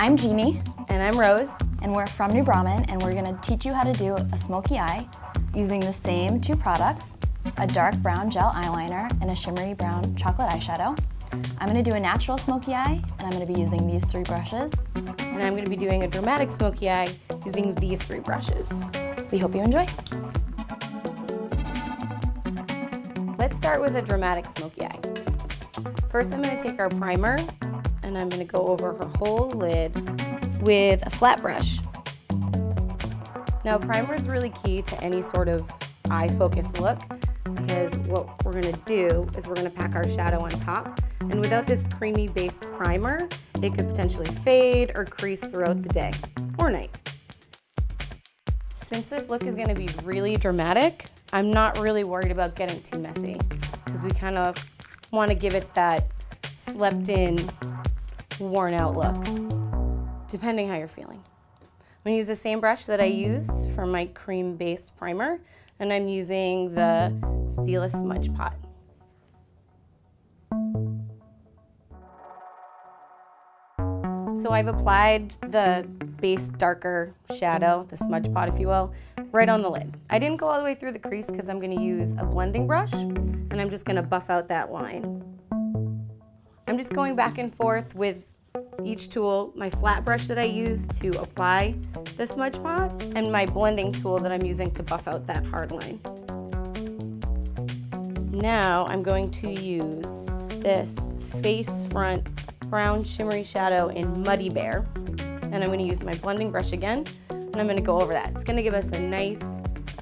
I'm Jeannie. And I'm Rose. And we're from New Brahmin, and we're gonna teach you how to do a smoky eye using the same two products, a dark brown gel eyeliner and a shimmery brown chocolate eyeshadow. I'm gonna do a natural smoky eye, and I'm gonna be using these three brushes. And I'm gonna be doing a dramatic smoky eye using these three brushes. We hope you enjoy. Let's start with a dramatic smoky eye. First, I'm gonna take our primer, and I'm gonna go over her whole lid with a flat brush. Now, primer is really key to any sort of eye focused look, because what we're gonna do is we're gonna pack our shadow on top, and without this creamy based primer, it could potentially fade or crease throughout the day or night. Since this look is gonna be really dramatic, I'm not really worried about getting too messy, because we kind of wanna give it that slept in, worn out look, depending how you're feeling. I'm gonna use the same brush that I used for my cream-based primer, and I'm using the Stila Smudge Pot. So I've applied the base darker shadow, the smudge pot if you will, right on the lid. I didn't go all the way through the crease because I'm gonna use a blending brush, and I'm just gonna buff out that line. I'm just going back and forth with each tool, my flat brush that I use to apply the smudge pot, and my blending tool that I'm using to buff out that hard line. Now I'm going to use this face front brown shimmery shadow in Muddy Bear, and I'm going to use my blending brush again, and I'm going to go over that. It's going to give us a nice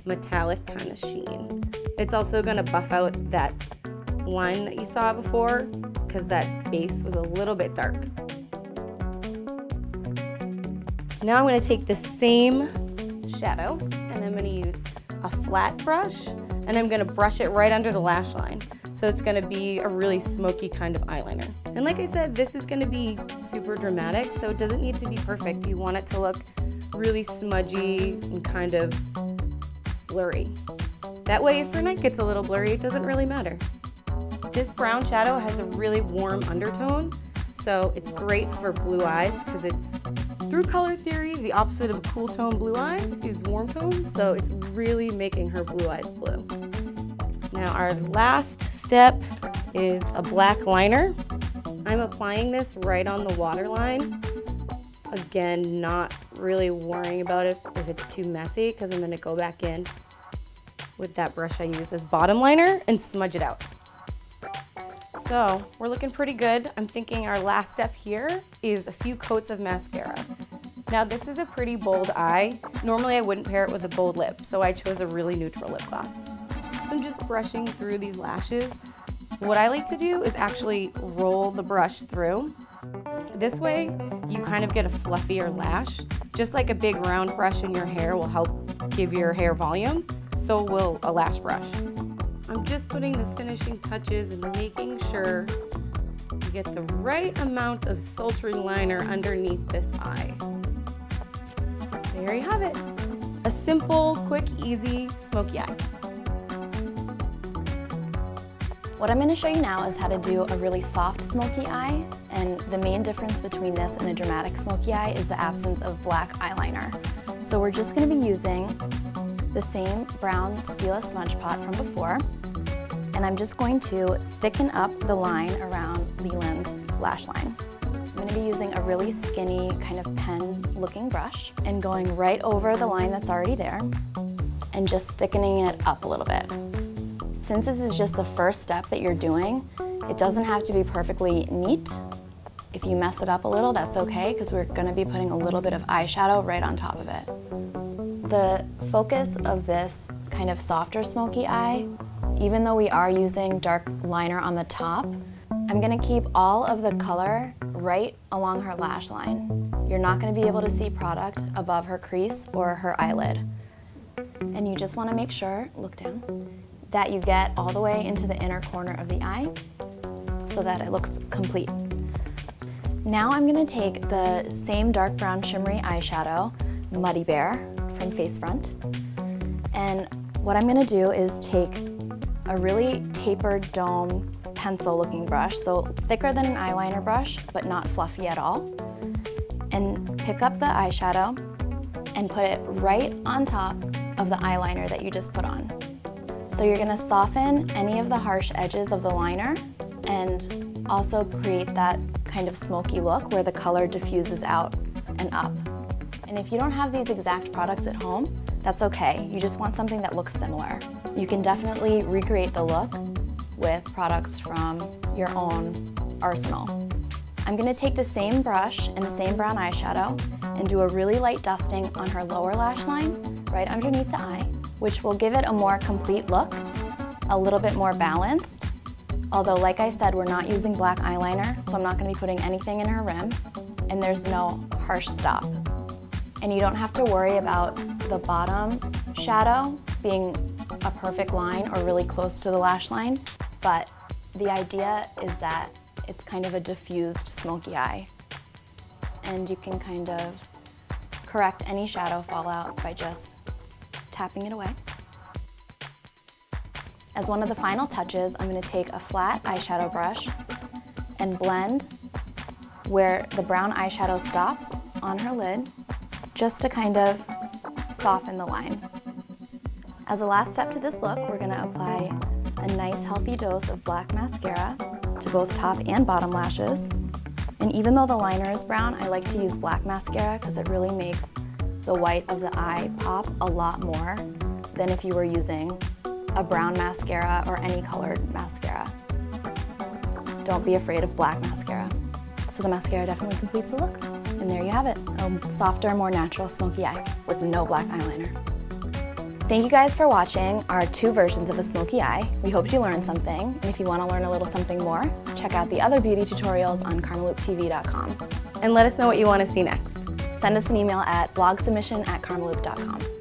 metallic kind of sheen. It's also going to buff out that line that you saw before, because that base was a little bit dark. Now I'm going to take the same shadow, and I'm going to use a flat brush, and I'm going to brush it right under the lash line. So it's going to be a really smoky kind of eyeliner. And like I said, this is going to be super dramatic, so it doesn't need to be perfect. You want it to look really smudgy and kind of blurry. That way, if your night gets a little blurry, it doesn't really matter. This brown shadow has a really warm undertone, so it's great for blue eyes because it's, through color theory, the opposite of a cool tone blue eye is warm tone, so it's really making her blue eyes blue. Now our last step is a black liner. I'm applying this right on the waterline. Again, not really worrying about it if it's too messy, because I'm going to go back in with that brush I used as bottom liner and smudge it out. So we're looking pretty good. I'm thinking our last step here is a few coats of mascara. Now this is a pretty bold eye. Normally I wouldn't pair it with a bold lip, so I chose a really neutral lip gloss. I'm just brushing through these lashes. What I like to do is actually roll the brush through. This way, you kind of get a fluffier lash. Just like a big round brush in your hair will help give your hair volume, so will a lash brush. I'm just putting the finishing touches and making sure you get the right amount of sultry liner underneath this eye. There you have it. A simple, quick, easy, smoky eye. What I'm going to show you now is how to do a really soft smoky eye, and the main difference between this and a dramatic smoky eye is the absence of black eyeliner. So we're just going to be using the same brown Stila Smudge Pot from before, and I'm just going to thicken up the line around Leland's lash line. I'm going to be using a really skinny kind of pen looking brush and going right over the line that's already there and just thickening it up a little bit. Since this is just the first step that you're doing, it doesn't have to be perfectly neat. If you mess it up a little, that's okay, because we're going to be putting a little bit of eyeshadow right on top of it. The focus of this kind of softer smoky eye, even though we are using dark liner on the top, I'm going to keep all of the color right along her lash line. You're not going to be able to see product above her crease or her eyelid. And you just want to make sure, look down, that you get all the way into the inner corner of the eye so that it looks complete. Now I'm going to take the same dark brown shimmery eyeshadow, Muddy Bear from Face Front, and what I'm going to do is take a really tapered dome pencil looking brush, so thicker than an eyeliner brush but not fluffy at all, and pick up the eyeshadow and put it right on top of the eyeliner that you just put on. So you're gonna soften any of the harsh edges of the liner and also create that kind of smoky look where the color diffuses out and up. And if you don't have these exact products at home, that's okay. You just want something that looks similar. You can definitely recreate the look with products from your own arsenal. I'm gonna take the same brush and the same brown eyeshadow and do a really light dusting on her lower lash line, right underneath the eye, which will give it a more complete look, a little bit more balanced. Although, like I said, we're not using black eyeliner, so I'm not gonna be putting anything in her rim, and there's no harsh stop. And you don't have to worry about the bottom shadow being a perfect line or really close to the lash line, but the idea is that it's kind of a diffused smoky eye. And you can kind of correct any shadow fallout by just tapping it away. As one of the final touches, I'm going to take a flat eyeshadow brush and blend where the brown eyeshadow stops on her lid, just to kind of soften the line. As a last step to this look, we're going to apply a nice healthy dose of black mascara to both top and bottom lashes. And even though the liner is brown, I like to use black mascara because it really makes the white of the eye pop a lot more than if you were using a brown mascara or any colored mascara. Don't be afraid of black mascara. So the mascara definitely completes the look. And there you have it, a softer, more natural smoky eye with no black eyeliner. Thank you guys for watching our 2 versions of a smoky eye. We hope you learned something. And if you want to learn a little something more, check out the other beauty tutorials on karmalooptv.com. And let us know what you want to see next. Send us an email at blogsubmission@karmaloop.com.